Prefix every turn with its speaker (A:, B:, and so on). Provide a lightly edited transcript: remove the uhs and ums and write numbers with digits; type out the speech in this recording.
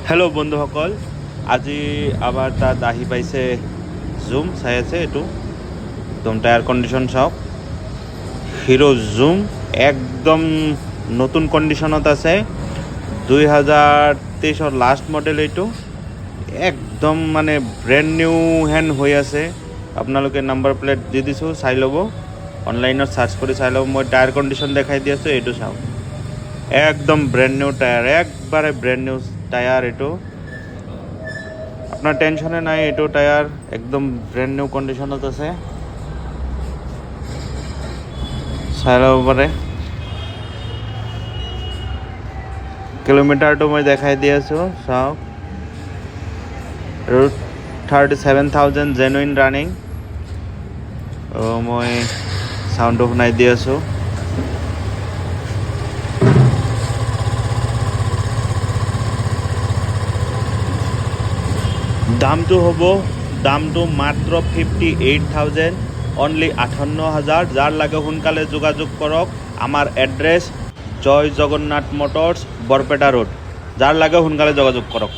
A: Hello' বন্ধুসকল, আজি আবার তাত আহি পাইছে জুম। চাই আছে এইটো একদম টায়ার কন্ডিশন চাওক। হিরো জুম একদম নতুন কন্ডিশনত আছে। 2023 লাষ্ট মডেল। এইটো একদম মানে ব্ৰেণ্ড নিউ হেন হৈ আছে। আপোনালোকে নাম্বাৰ প্লেট দি দিছোঁ, চাই ল'ব। অনলাইনত চাৰ্চ কৰি চাই ল'ব। মই টায়াৰ কণ্ডিশ্যন দেখাই দি আছোঁ, এইটো চাওক। একদম ব্ৰেণ্ড নিউ টায়াৰ, একবাৰে ব্ৰেণ্ড নিউ টায়াৰ। এইটো আপোনাৰ টেনশ্যনে নাই, এইটো টায়াৰ একদম ব্ৰেণ্ড নিউ কণ্ডিশ্যনত আছে। চাই ল'ব পাৰে। কিলোমিটাৰটো মই দেখাই দি আছোঁ, চাওক। 37,000 জেনুইন ৰানিং। মই চাউণ্ডটো শুনাই দি আছোঁ। দামটো মাত্ৰ 58,000, অনলি 58,000। যাৰ লাগে সোনকালে যোগাযোগ কৰক। আমাৰ এড্ৰেছ জয় জগন্নাথ মটৰ্ছ, বৰপেটা ৰোড। যাৰ লাগে সোনকালে যোগাযোগ কৰক।